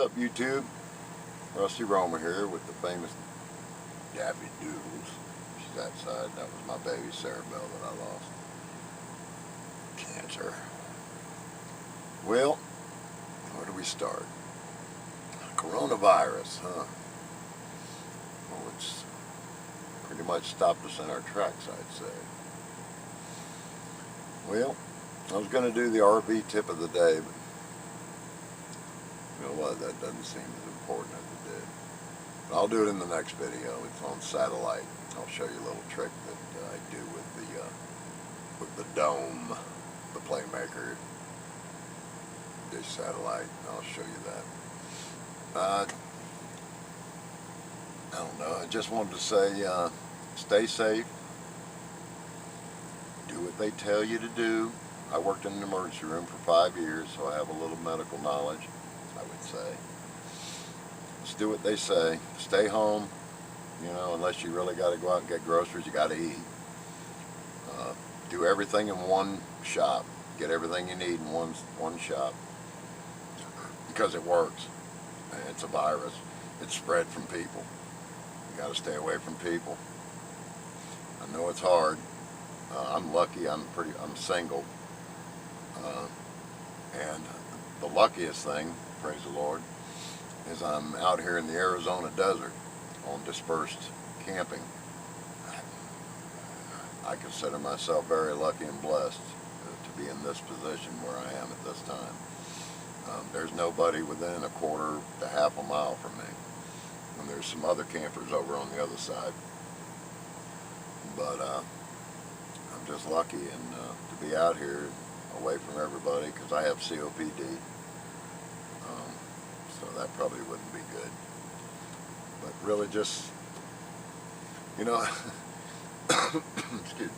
What's up, YouTube? Rusty Romer here with the famous Daffy Doodles. She's outside. That was my baby Sarah Bell that I lost. Cancer. Well, where do we start? Coronavirus, huh? Well, it's pretty much stopped us in our tracks, I'd say. Well, I was going to do the RV tip of the day, but you know what? That doesn't seem as important as it did. But I'll do it in the next video. It's on satellite. I'll show you a little trick that I do with the dome, the Playmaker dish satellite. I'll show you that. I don't know. I just wanted to say, stay safe. Do what they tell you to do. I worked in an emergency room for 5 years, so I have a little medical knowledge, I would say. Just do what they say. Stay home, you know, unless you really got to go out and get groceries, you got to eat. Do everything in one shop. Get everything you need in one shop. Because it works. It's a virus. It's spread from people. You got to stay away from people. I know it's hard. I'm lucky. I'm single. And the luckiest thing, praise the Lord, is I'm out here in the Arizona desert on dispersed camping. I consider myself very lucky and blessed to be in this position where I am at this time. There's nobody within a quarter to half a mile from me. And there's some other campers over on the other side. But I'm just lucky to be out here away from everybody because I have COPD. So that probably wouldn't be good. But really just, you know, excuse me.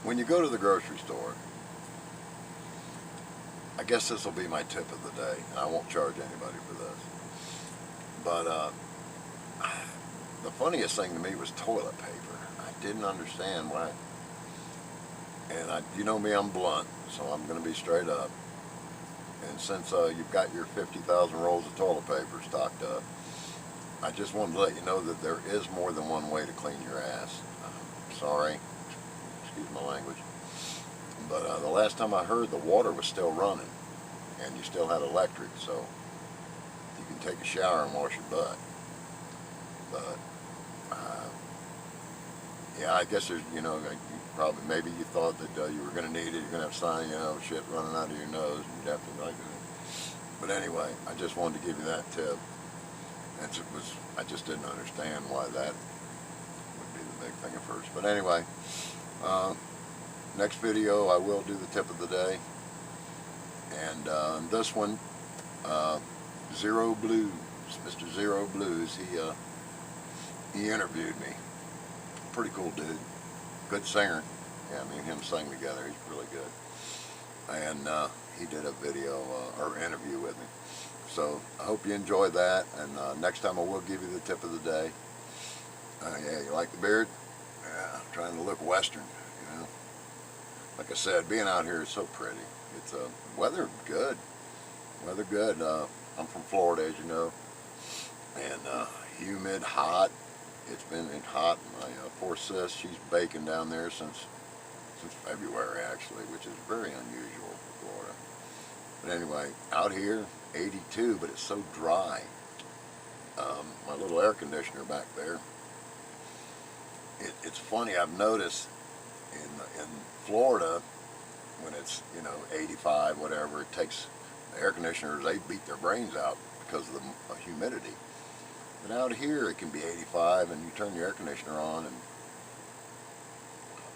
When you go to the grocery store, I guess this will be my tip of the day. I won't charge anybody for this. But the funniest thing to me was toilet paper. I didn't understand why. And you know me, I'm blunt, so I'm going to be straight up. And since you've got your 50,000 rolls of toilet paper stocked up, I just wanted to let you know that there is more than one way to clean your ass. Sorry, excuse my language. But the last time I heard, the water was still running, and you still had electric, so you can take a shower and wash your butt. But yeah, I guess there's, you know, probably maybe you thought that you were going to need it. You're going to have sign, you know, shit running out of your nose, and you'd have to like it. But anyway, I just wanted to give you that tip. And I just didn't understand why that would be the big thing at first. But anyway, next video I will do the tip of the day. And this one, Zero Blues, Mr. Zero Blues, he interviewed me. Pretty cool dude. Good singer. Yeah, me and him sang together. He's really good. And he did a video or interview with me. So I hope you enjoy that. And next time I will give you the tip of the day. Yeah, you like the beard? Yeah, I'm trying to look Western, you know. Like I said, being out here is so pretty. It's weather good. Weather good. I'm from Florida, as you know. And humid, hot. It's been hot. My poor sis, she's baking down there since February, actually, which is very unusual for Florida. But anyway, out here, 82, but it's so dry. My little air conditioner back there, it's funny, I've noticed in Florida, when it's, you know, 85, whatever, it takes, the air conditioners, they beat their brains out because of the humidity. But out here, it can be 85, and you turn your air conditioner on, and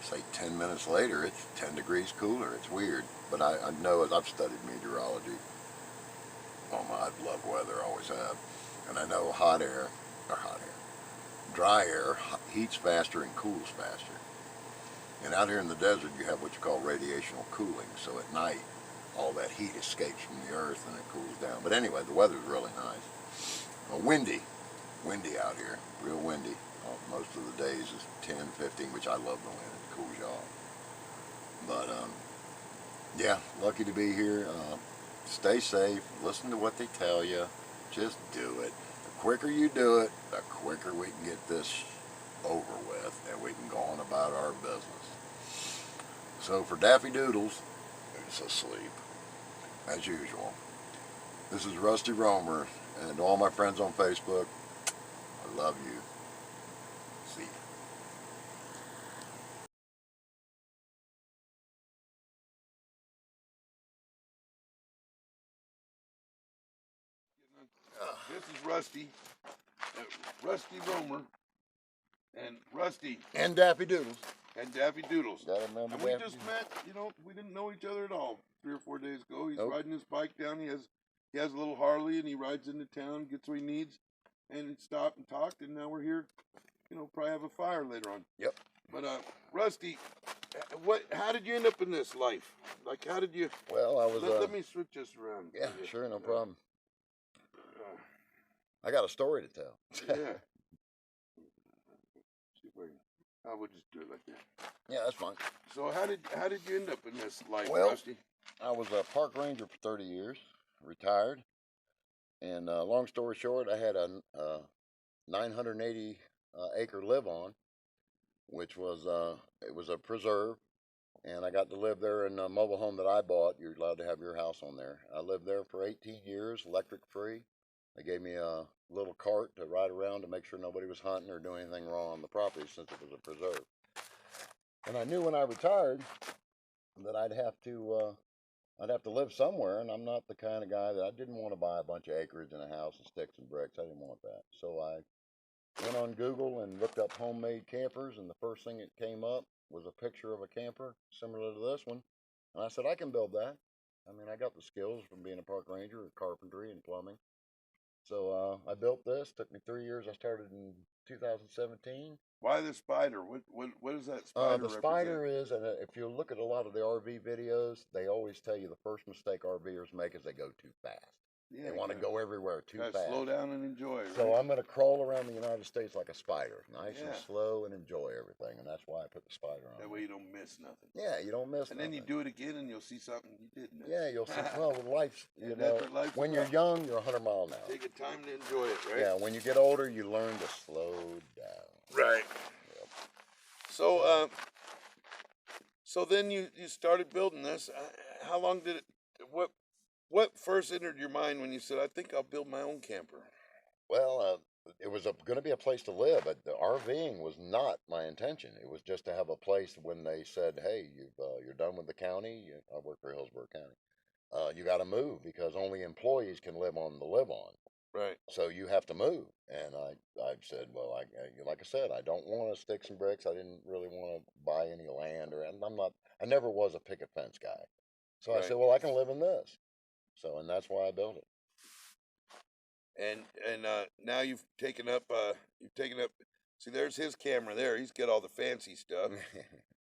say 10 minutes later, it's 10 degrees cooler. It's weird, but I know, as I've studied meteorology, I love weather, always have, and I know dry air heats faster and cools faster. And out here in the desert, you have what you call radiational cooling, so at night, all that heat escapes from the earth and it cools down. But anyway, the weather's really nice. Windy out here, real windy. Most of the days is 10, 15, which I love the wind, it cools you off. But yeah, lucky to be here. stay safe, listen to what they tell you, just do it. The quicker you do it, the quicker we can get this over with and we can go on about our business. So for Daffy Doodles, who's asleep, as usual, this is Rusty Romer, and to all my friends on Facebook, I love you. See ya. This is Rusty, Rusty Romer, and Rusty And Daffy Doodles. and Daffy Doodles. Gotta remember And we Daffy just Doodles. met, we didn't know each other at all 3 or 4 days ago. He's Nope. riding his bike down. He has a little Harley, and he rides into town, gets what he needs, and stopped and talked, and now we're here. Probably have a fire later on. Yep. But Rusty, how did you end up in this life? Like, how did you? Well, I was. Let me switch this around. Yeah, sure, no problem. Uh, I got a story to tell. yeah. See if I would just do it like that. Yeah, that's fine. So how did you end up in this life, Well, Rusty? I was a park ranger for 30 years, retired, and long story short, I had a 980 acre live on, which was it was a preserve, and I got to live there in a mobile home that I bought. You're allowed to have your house on there. I lived there for 18 years, electric free. They gave me a little cart to ride around to make sure nobody was hunting or doing anything wrong on the property since it was a preserve. And I knew when I retired that I'd have to live somewhere, and I'm not the kind of guy that I didn't want to buy a bunch of acreage and a house and sticks and bricks. I didn't want that. So I went on Google and looked up homemade campers, and the first thing that came up was a picture of a camper similar to this one. And I said, I can build that. I mean, I got the skills from being a park ranger, carpentry and plumbing. So I built this. Took me 3 years. I started in 2017. Why the spider? What does that spider The spider is, and if you look at a lot of the RV videos, they always tell you the first mistake RVers make is they go too fast. Yeah, They want to go everywhere too fast. Slow down and enjoy. Right? So I'm going to crawl around the United States like a spider, nice and Yeah. slow, and enjoy everything. And that's why I put the spider on. That way you don't miss nothing. Yeah, you don't miss And nothing. then you do it again, and you'll see something you did miss. Yeah, you'll see. Well, with life's, And that's what life's when you're about. young, you're 100 miles an hour. Take a time to enjoy it, right? Yeah, when you get older, you learn to slow down. Right. Yep. So then you started building this. How long did it? What first entered your mind when you said, "I think I'll build my own camper"? Well, it was going to be a place to live, but the RVing was not my intention. It was just to have a place when they said, "Hey, you're done with the county." I work for Hillsborough County. You got to move because only employees can live on the live on. Right. So you have to move. And I said, well, like I said, I don't want to sticks and bricks. I didn't really want to buy any land, and I never was a picket fence guy. So I Right. said, well, I can live in this. So, and that's why I built it. And now you've taken up. See, there's his camera there. He's got all the fancy stuff,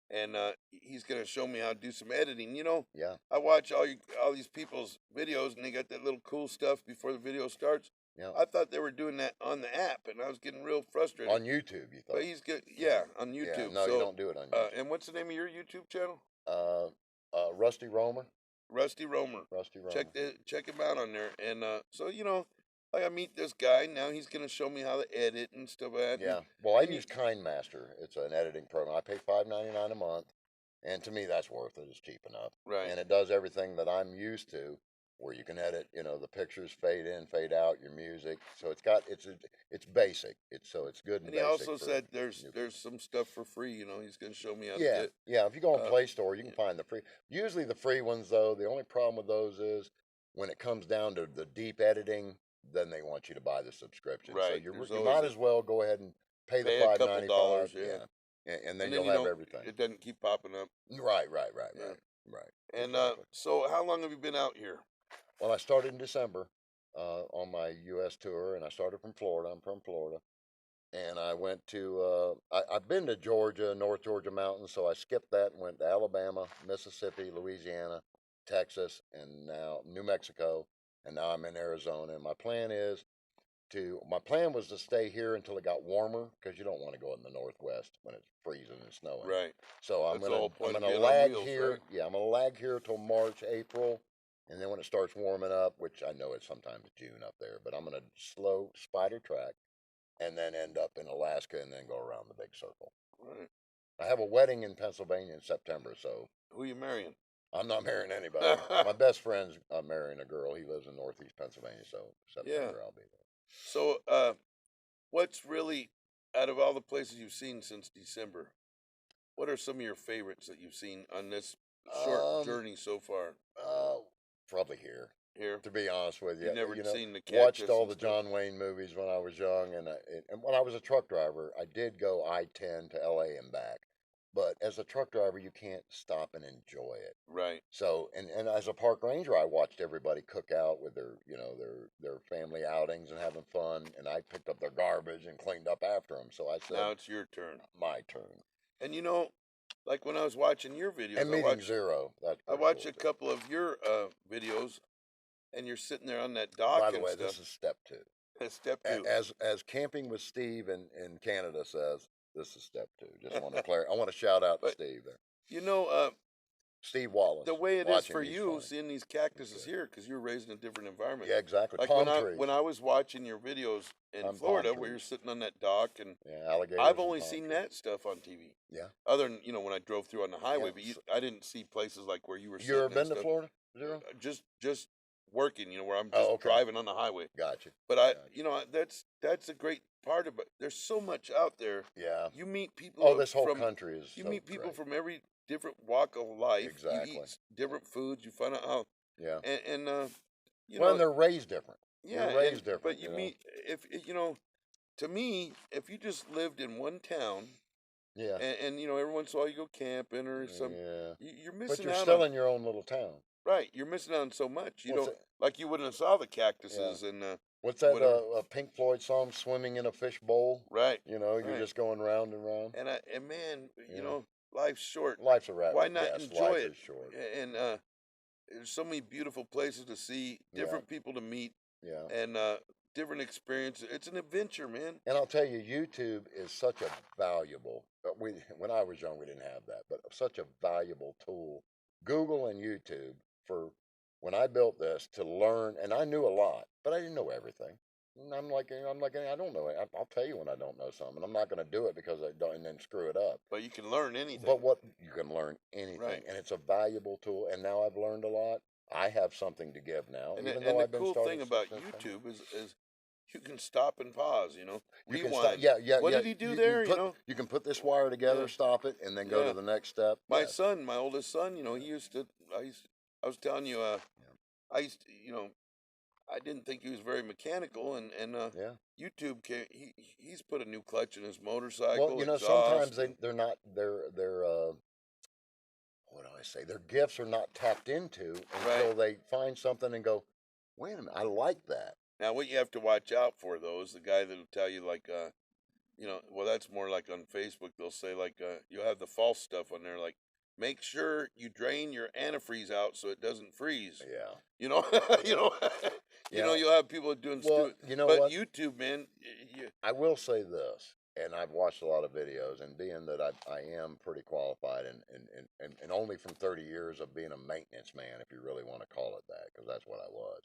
and he's gonna show me how to do some editing. Yeah. I watch all these people's videos, and they got that little cool stuff before the video starts. Yeah. I thought they were doing that on the app, and I was getting real frustrated. On YouTube, you thought? But he's good. Yeah, on Yeah, YouTube. no, so, you don't do it on YouTube. And what's the name of your YouTube channel? Rusty Romer. Rusty Romer. Rusty Romer. Check him out on there. And so like I meet this guy now. He's gonna show me how to edit and stuff like that. Yeah. Well, I use KindMaster. It's an editing program. I pay $5.99 a month, and to me, that's worth it. It's cheap enough. Right. And it does everything that I'm used to, where you can edit. The pictures fade in, fade out, your music. So it's basic. It's good and And he basic. also for said there's new some stuff for free. He's gonna show me how to Yeah, get. yeah. If you go on uh, Play Store, you can find the free. Usually, the free ones, though, the only problem with those is when it comes down to the deep editing, then they want you to buy the subscription. So Right, you there's you always might as well go ahead and pay the Pay a couple $5.95. dollars, Yeah, yeah. and then And you'll then have everything. it doesn't keep popping up. Right, Yeah. right. And Exactly. so how long have you been out here? Well, I started in December on my U.S. tour, and I started from Florida. I'm from Florida. And I went to, I've been to Georgia, North Georgia mountains, so I skipped that and went to Alabama, Mississippi, Louisiana, Texas, and now New Mexico, and now I'm in Arizona. And my plan was to stay here until it got warmer, because you don't want to go in the Northwest when it's freezing and snowing. Right. So I'm That's the whole point of gonna being on lag wheels, here. right? Yeah, I'm gonna lag here till March, April, And then when it starts warming up, which I know it's sometimes June up there, but I'm gonna slow spider track and then end up in Alaska and then go around the big circle. Right. I have a wedding in Pennsylvania in September, so Who you marrying? I'm not marrying anybody. My best friend's marrying a girl. He lives in Northeast Pennsylvania, so Yeah. September I'll be there. So, what's really out of all the places you've seen since December? What are some of your favorites that you've seen on this short Um, journey so far? uh, Probably here. Here, To be honest with you, you've never you know, seen the watched cactus all and the stuff. John Wayne movies when I was young, and when I was a truck driver, I did go I-10 to LA and back. But as a truck driver, you can't stop and enjoy it. Right. So, and as a park ranger, I watched everybody cook out with their, you know, their family outings and having fun, and I picked up their garbage and cleaned up after them. So I said, Now it's your turn. my turn. And you know, like when I was watching your videos, And meeting Zero, that's I pretty watched cool a too. couple of your videos, and you're sitting there on that dock By the and way, stuff. this is step 2. Step 2. As Camping with Steve in Canada says, this is step 2. Just want to clarify. I want to shout out to But Steve there. you know, Steve Wallace. the way it is watching, for he's you funny. seeing these cactuses good. here, because you're raised in a different environment. Yeah, exactly. Like Palm when trees. I was watching your videos in palm Florida, where trees. you're sitting on that dock, and Yeah, alligators. I've and only palm seen trees. that stuff on TV. Yeah. Other than when I drove through on the highway, Yeah, but I didn't see places like where you were You sitting ever and been to stuff. Florida, Zero? Just working, where I'm Oh, just okay. driving on the highway. Gotcha. But Gotcha. that's a great part of it. There's so much out there. Yeah. You meet people. Oh, this whole from country is you so meet people great. from every different walk of life. Exactly. You eat different foods. You find out how Yeah. and you Well, know and they're raised different. yeah. You're raised different. But you meet if to me, if you just lived in one town Yeah. and every once in a while you go camping or something, Yeah. you're But missing you're out still on in your own little town. right. You're missing out on so much. You What's don't it? like you wouldn't have saw the cactuses and What's that whatever. Pink Floyd song, "Swimming in a Fish Bowl"? Right. You're Right. just going round and round. And man, Yeah. life's short. Life's a rat. Why not Yes, enjoy life it? is short. And there's so many beautiful places to see, Yeah. different people to meet, Yeah. and different experiences. It's an adventure, man. And I'll tell you, YouTube is such a valuable. When I was young, we didn't have that, but such a valuable tool. Google and YouTube for when I built this to learn, and I knew a lot, but I didn't know everything. And I'm like, I don't know. I'll tell you when I don't know something. I'm not going to do it because I don't, and then screw it up. But you can learn anything. But what you can learn anything, Right. and it's a valuable tool. And now I've learned a lot. I have something to give now, And even the, though and the I've been cool started thing about since then. YouTube is you can stop and pause. You can Rewind. stop. Yeah. What did he do there? You can put this wire together, Yeah. stop it, and then go Yeah. to the next step. My Yes. son, my oldest son, he used to. I was telling you, I used to, I didn't think he was very mechanical, and Yeah. YouTube came. He's put a new clutch in his motorcycle. Well, exhaust, sometimes and- they're not they're what do I say? Their gifts are not tapped into until Right. they find something and go, wait a minute, I like that. Now, what you have to watch out for, though, is the guy that'll tell you, like, well, that's more like on Facebook. They'll say, like, you'll have the false stuff on there, like, make sure you drain your antifreeze out so it doesn't freeze. Yeah. You know, Yeah. you'll have people doing Well, stupid. you know But what? YouTube, man, I will say this, and I've watched a lot of videos, and being that I am pretty qualified, and only from 30 years of being a maintenance man, if you really want to call it that, because that's what I was.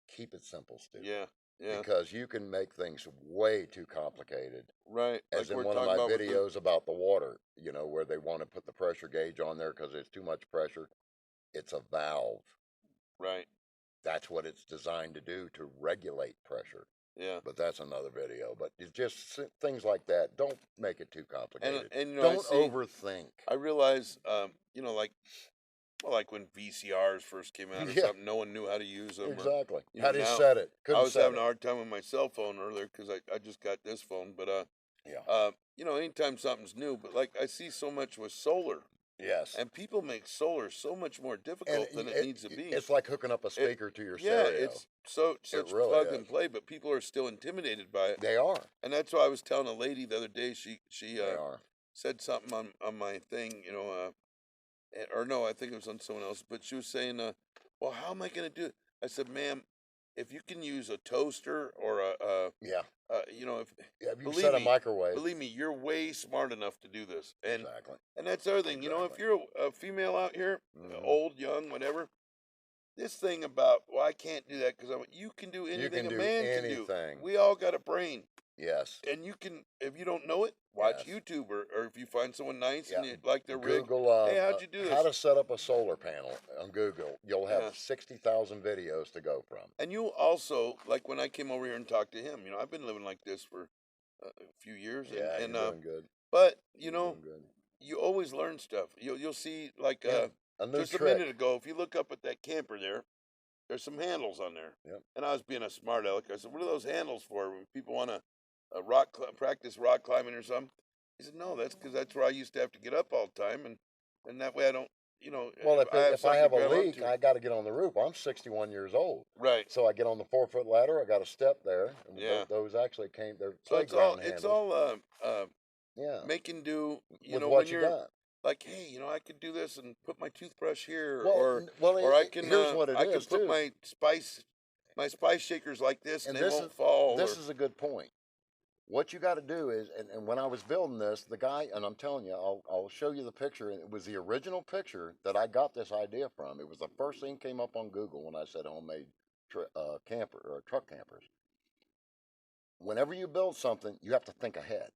Keep it simple, Stu. yeah, Because you can make things way too complicated. right. As Like in we're one of talking my about with the- videos about the water, where they want to put the pressure gauge on there because there's too much pressure. It's a valve. right. That's what it's designed to do, to regulate pressure. Yeah. But that's another video. But it's just things like that. Don't make it too complicated. And I Don't see- overthink. I realize, like when VCRs first came out or Yeah. something, no one knew how to use them. Exactly. you How know, do you now- set it? I Couldn't was set having it. a hard time with my cell phone earlier because I just got this phone. But Yeah. anytime something's new, but like I see so much with solar, Yes. and people make solar so much more difficult than it needs to be. It's like hooking up a speaker to your Yeah, stereo. it's such really plug is. and play, but people are still intimidated by it. They are. And that's why I was telling a lady the other day. She They are. said something on my thing, or no, I think it was on someone else. But she was saying, "Well, how am I going to do it?" I said, "Ma'am, if you can use a toaster or Yeah. if Yeah. If you believe set a me- microwave. believe me, you're way smart enough to do this." And Exactly. and that's the other thing, if Exactly. you're a female out here, Mhm. old, young, whatever, this thing about, well, I can't do that because you can do You anything can a do man can do. anything. We all got a brain, Yes. and you can, if you don't know it, watch Yes. YouTube, or if you find someone nice Yeah. and you like their rig, Google hey, how'd you do how this? to set up a solar panel on Google. You'll have Yeah. 60,000 videos to go from. And you also, like when I came over here and talked to him, I've been living like this for a few years, Yeah, and you're doing good. but You're doing good. you always learn stuff. You'll see, like Yeah. A new just a trick. minute ago, if you look up at that camper there, there's some handles on there. Yep. And I was being a smart aleck. I said, "What are those handles for? When people want to practice rock climbing or something?" He said, "No, that's because that's where I used to have to get up all the time, and that way I don't, Well, I have if I something have to a grab leak, onto." I got to get on the roof. I'm 61 years old. Right. So I get on the 4-foot ladder. I got a step there. And Yeah. those actually came. They're So playground it's handles. all Yeah. making do. With When what you you're got. like, hey, I could do this and put my toothbrush here, Well, or I can here's what it I can is put too. my spice shakers like this, and And they won't fall. this is a good point. What you got to do is, and when I was building this, the guy, and I'm telling you, I'll show you the picture, and it was the original picture that I got this idea from. It was the first thing came up on Google when I said homemade camper or truck campers. Whenever you build something, you have to think ahead.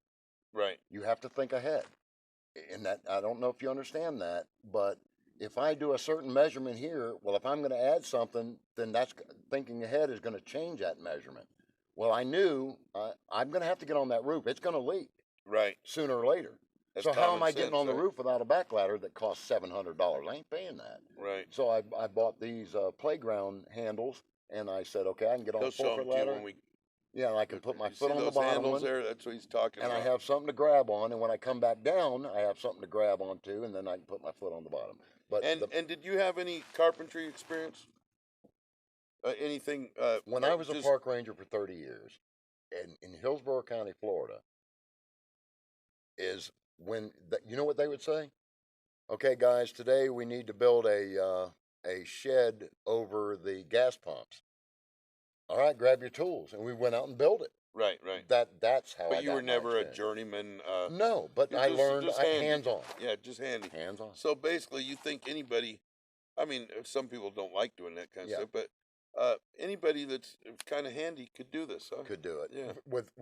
Right. You have to think ahead. And that, I don't know if you understand that, but if I do a certain measurement here, well, if I'm going to add something, then that's thinking ahead is going to change that measurement. Well, I knew I'm going to have to get on that roof. It's going to leak Right. sooner or later. That's So how am common I getting sense, on the right? roof without a back ladder that costs $700? I ain't paying that. Right. So I bought these playground handles, and I said, okay, I can get on He'll a show 4-foot them to you ladder. when we. Yeah, and I can put my You foot see on the those bottom handles one, there? That's what he's talking and I about. have something to grab on. And when I come back down, I have something to grab onto, and then I can put my foot on the bottom. But And did you have any carpentry experience? Anything? when I was a just park ranger for 30 years, in Hillsborough County, Florida, is you know what they would say? Okay, guys, today we need to build a shed over the gas pumps. All right, grab your tools, and we went out and built it. right, right. That's how I But you got were my never a experience. journeyman. No, but You're I learned handy. hands on. Yeah, just handy. Hands on. So basically, you think anybody? I mean, some people don't like doing that kind of Yeah. stuff, but anybody that's kind of handy could do this, huh? Could do it. Yeah. With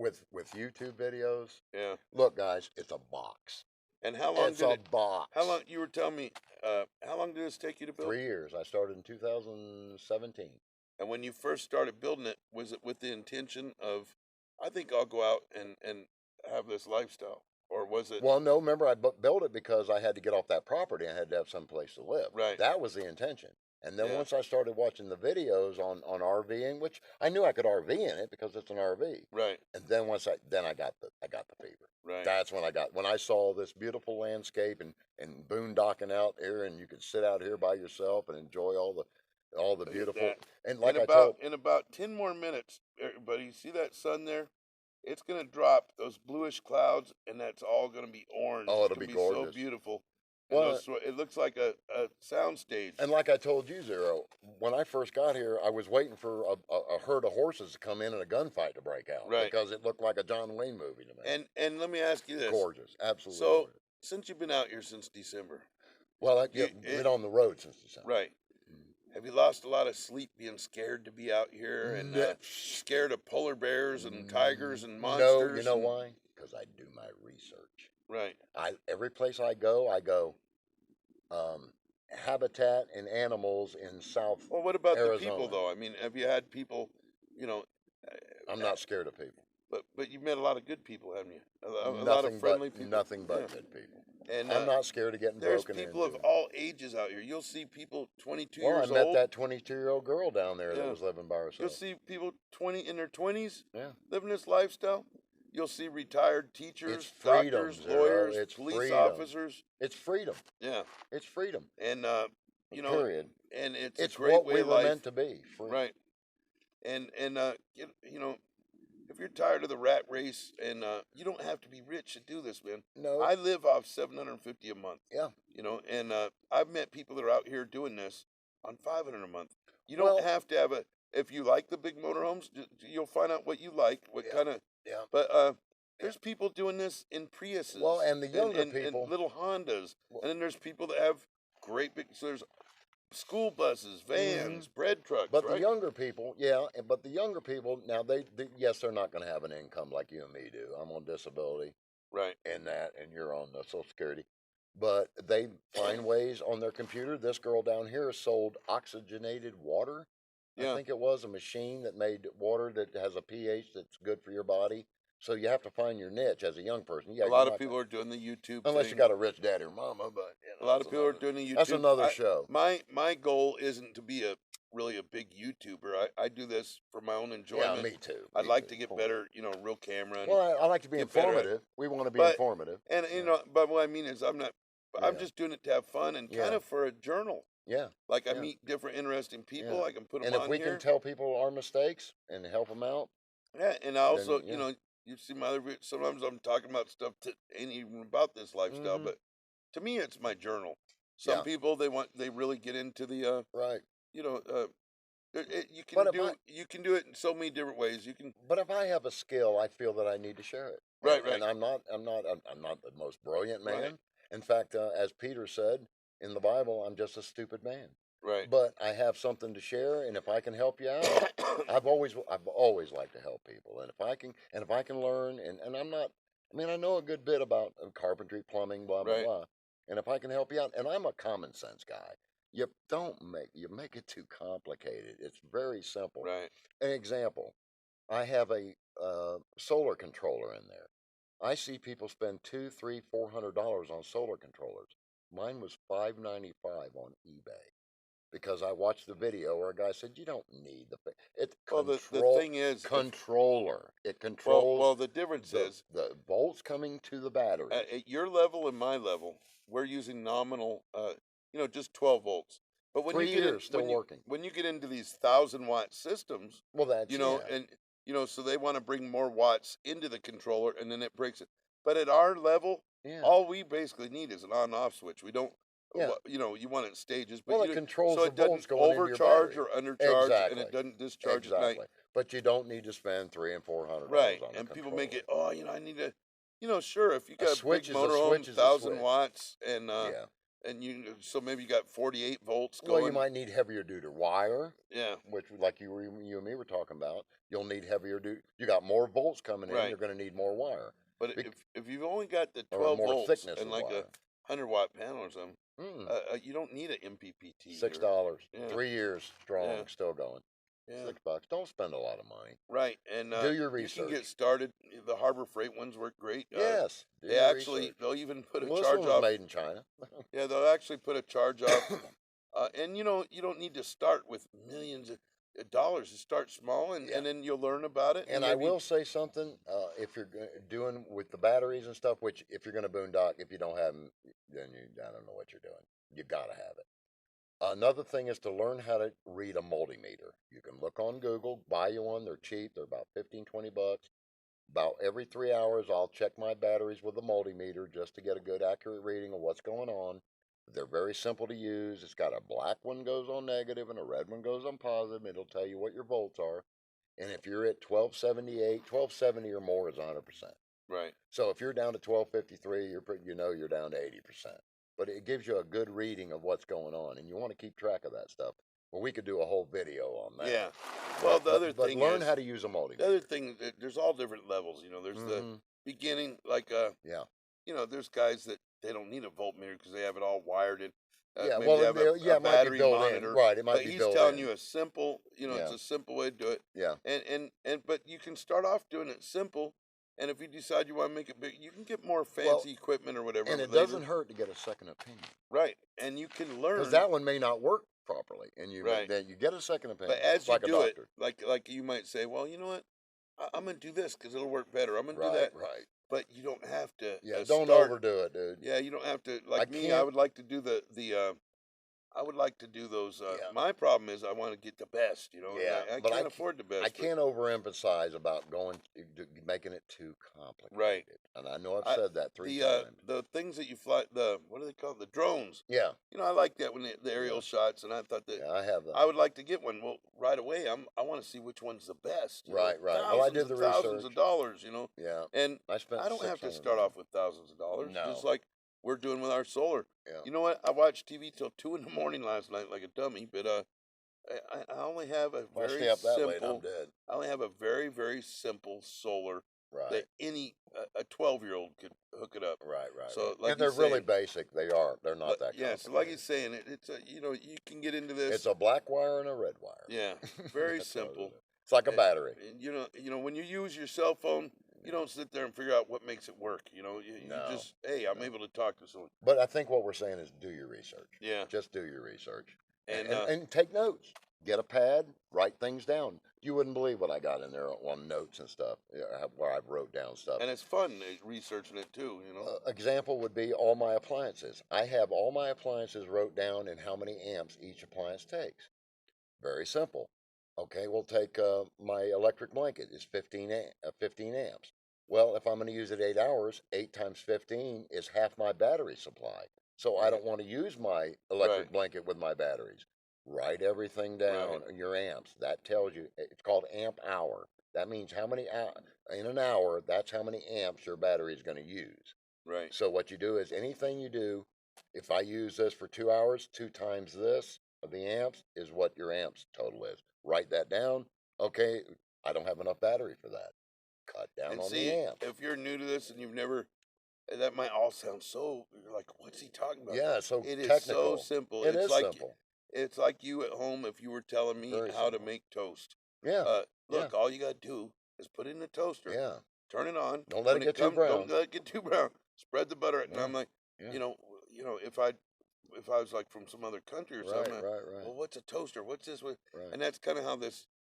YouTube videos. Yeah. Look, guys, it's a box. And how long It's did a it? box. How long? You were telling me. How long did this take you to build? 3 years. I started in 2017. And when you first started building it, was it with the intention of, I think I'll go out and have this lifestyle, or was it? Well, no, remember I built it because I had to get off that property. I had to have some place to live. Right. That was the intention. And then Yeah. once I started watching the videos on RVing, which I knew I could RV in it because it's an RV. Right. And then I got the fever. Right. That's when I saw this beautiful landscape and boondocking out here, and you could sit out here by yourself and enjoy all the Look at beautiful. that. And like In about 10 more minutes, everybody, see that sun there? It's gonna drop those bluish clouds, and that's all gonna be orange. Oh, It's it'll gonna be so gorgeous. beautiful. And Well, it looks like a sound stage. and like I told you, Zero, when I first got here, I was waiting for a herd of horses to come in and a gunfight to break out Right. because it looked like a John Wayne movie to me. And let me ask you this. Gorgeous, absolutely. So gorgeous. since you've been out here since December, Well, you- been on the road since December. right? Have you lost a lot of sleep being scared to be out here and No. scared of polar bears and tigers and No, monsters? you know and- why? Because I do my research. Right. Every place I go, habitat and animals in South. Well, what about the people Arizona. though? I mean, have you had people? You know, I'm not scared of people. but you've met a lot of good people, haven't you? A lot Nothing of friendly but people. nothing but Yeah. good people. And I'm not scared of getting there's broken people into. of all ages out here. You'll see people 22 Well, I years met old. that 22-year-old girl down there Yeah. that was living by You'll herself. see people 20 in their 20s Yeah. living this lifestyle. You'll see retired teachers, freedom, doctors, Zero. lawyers, It's police freedom. officers. It's freedom. Yeah, It's freedom. and Period. and it's It's a great what way we of were life. meant to be. Free. Right. And if you're tired of the rat race, and you don't have to be rich to do this, man. No. I live off $750 a month. Yeah. And I've met people that are out here doing this on $500 a month. You don't Well- have to have a. If you like the big motorhomes, you'll find out what you like. What Yeah. kind of. Yeah. But there's people doing this in Priuses. Well, and the younger and people- little Hondas, Well- and then there's people that have great big. So there's school buses, vans, Hmm. bread trucks, But the right? younger people, yeah, but the younger people now yes, they're not going to have an income like you and me do. I'm on disability Right. and that, and you're on the Social Security. But they find ways on their computer. This girl down here sold oxygenated water. I Yeah. think it was a machine that made water that has a pH that's good for your body. So you have to find your niche as a young person. Yeah, A you're lot of not people gonna, are doing the YouTube unless you thing. got a rich daddy or mama. But A lot of people are doing the that's YouTube. another show. My goal isn't to be a really a big YouTuber. I do this for my own Yeah, enjoyment. me too. I'd Me like too. to get For me. better, real camera and Well, I like to be get better at. informative. We want to be But informative. and Yeah, but what I mean is I'm yeah, just doing it to have fun and kind yeah, of for a journal. yeah, Like I yeah, meet different interesting yeah. people. I can put them And if on we can here. tell people our mistakes and help them out, Yeah, and I then also, yeah. you see my other sometimes I'm talking about stuff that ain't even about this lifestyle, Hmm. but to me it's my journal. Some Yeah, people they really get into the right. you know, uh But if I you can do it in so many different ways. You can but if I have a skill, I feel that I need to share it. right, And right, I'm not the most brilliant right, man. In fact, as Peter said in the Bible, I'm just a stupid man. right. But I have something to share, and if I can help you out, I've always liked to help people, and if I can learn, and I'm not, I mean, I know a good bit about carpentry, plumbing, blah blah Right, blah, and if I can help you out, and I'm a common sense guy. You make it too complicated. It's very simple. right. An example: I have a solar controller in there. I see people spend two, three, $400 on solar controllers. Mine was $5.95 on eBay because I watched the video where a guy said you don't need it Well, the thing is, if controller. It controls the difference the is volts coming to the batteries. at your level and my level, we're using nominal, just 12 volts. But 3 years still working. when you get into these 1,000-watt systems, Well, that's yeah, and so they want to bring more watts into the controller, and then it breaks it. But at our level, yeah, all we basically need is an on-off switch. We don't, yeah. you want it in stages, but Well, it controls so the it volts doesn't going into your overcharge battery. or undercharge, and Exactly, it doesn't discharge at night. exactly. But you don't need to spend $300 and $400 Right, on a and people make controller. it, oh, I need to, sure, if you A got a big switch is a motorhome, switch is a 1,000 watts, Yeah. and so maybe you got 48 volts Well, you going. might need heavier duty wire, Yeah, which, like you and me were talking about, you'll need heavier duty. You got more volts coming in, right. you're going to need more wire, But Bec- if you've only got the or 12 more volts thickness and of like a wire. 100-watt panel or something, Mm, you don't need an MPPT or $6, yeah, 3 years yeah, strong, still going. yeah. $6. Don't spend a lot of money. Right, and Do your you can get research. started. The Harbor Freight ones work great. Yes, do your research. They'll even put a Well, this one charge was off. made in China. Yeah, they'll actually put a charge off. And you don't need to start with millions of dollars. You start small, Yeah. and then you'll learn about it, and And I maybe will say something, if you're doing with the batteries and stuff, which if you're going to boondock, if you don't have them, then I don't know what you're doing. You got to have it. Another thing is to learn how to read a multimeter. You can look on Google, buy you one. They're cheap. They're about 15, $20. About every 3 hours, I'll check my batteries with a multimeter just to get a good, accurate reading of what's going on. They're very simple to use. It's got a black one goes on negative and a red one goes on positive. It'll tell you what your volts are. And if you're at 1278, 1270 or more is 100%. right. So if you're down to 1253, you're down to 80%. But it gives you a good reading of what's going on, and you want to keep track of that stuff. Well, we could do a whole video on that. Yeah. Well, the other But thing learn is how to use a the other multimeter. thing. There's all different levels. There's the Hmm. beginning, like Yeah. there's guys that they don't need a voltmeter because they have it all wired in. Yeah. Maybe they Well, have yeah, a it might be battery built in. monitor, Right. It might but be he's built telling you in. a simple, it's Yeah. a simple way to do it. Yeah. But you can start off doing it simple, and if you decide you want to make it big, you can get more Well, fancy equipment or whatever and it later. doesn't hurt to get a second opinion Right, and you can because learn. that one may not work properly, and Right, then you get a second but opinion. as It's you like a do it, doctor. like you might say, well, you know what, I'm gonna do this because it'll work better. I'm gonna do Right. that, Right. but you don't have to Yeah. Don't start. overdo it, dude. Yeah, you don't have to. I Like me, I can't. would like to do I would like to do those. Yeah. My problem is I want to get the best, and Yeah, I but can't afford the I best. But can't overemphasize about making it too right, complicated. And I know I've I said that three the times. the things that you fly, the what do they call it? The drones. Yeah, I like that when the yeah, aerial shots, and I thought that yeah. I have them. I would like to get one. Well, right away, I want to see which one's the best. Right, right. Well, I Thousands did and the thousands of research. dollars. Yeah, And I spent I don't have six to hundred start on off them. with thousands of dollars. Just No, like we're doing with our solar. Yeah. You know what? I watched TV till 2 in the morning last night like a dummy, but I only have a If I very stay up that late, I'm simple. dead. I only have a very very simple solar Right. that any a 12-year-old could hook it up. Right. So Right. like And they're he's really saying, basic. They are. They're not that yeah. So like he's complicated. saying, it's a you can get into It's this. a black wire and a red wire. Yeah, very That's all it simple. is. It's like a And, battery. and when you use your cell phone, you don't sit there and figure out what makes it work. You No. just, hey, I'm No. able to talk to someone. But I think what we're saying is do your research. Yeah, Just do your research. and And take notes. Get a pad, write things down. You wouldn't believe what I got in there on notes and stuff, where I've wrote down stuff. and it's fun researching it too. Example would be all my appliances. I have all my appliances wrote down and how many amps each appliance takes. Very simple. Okay, we'll take my electric blanket is 15 amps. Well, if I'm going to use it 8 hours, 8 times 15 is half my battery supply. So I Right. don't want to use my electric Right. blanket with my batteries. Write everything down, your amps. That tells you, it's called amp hour. That means how many in an hour, that's how many amps your battery is going to use. Right. So what you do is anything you do, if I use this for 2 hours, 2 times this of the amps is what your amps total is. Write that down. Okay, I don't have enough battery for that. Cut down And on see, the amps. if you're new to this and you've never, that might all sound so. You're like, what's he talking about? Yeah, it's so It is technical. so simple. It It's is like simple. it's like you at home if you were telling me Very how to simple. make toast. Yeah, yeah, Look, all you gotta do is put it in the toaster, yeah. turn it on. Don't let When it get too brown. Don't let it get too brown. Spread the butter, and Yeah, I'm like, yeah. if I was like from some other country or Right, something, right, well, right, what's a toaster? What's this? right. And that's kind of how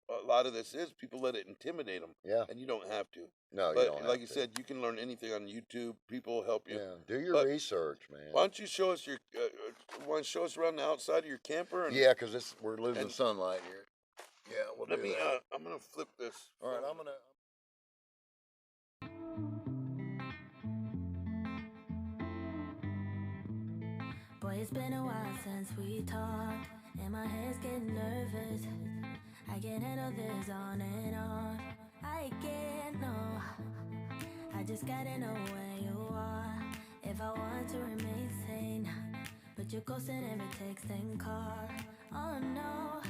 a lot of this is. People let it intimidate them, Yeah. and you don't have to. No, you But don't like have you to. said, you can learn anything on YouTube. People will help you. Yeah, do your But research, man. why don't you show us want to show us around the outside of your camper? And, Yeah, because we're losing and sunlight here. Yeah, we'll let do me. that. I'm gonna flip this. All right, I'm gonna. Boy, it's been a while since we talked, and my head's getting nervous. I can't handle this on and off. I can't, no. I just gotta know where you are if I want to remain sane. But you're ghosting every text and call. Oh no.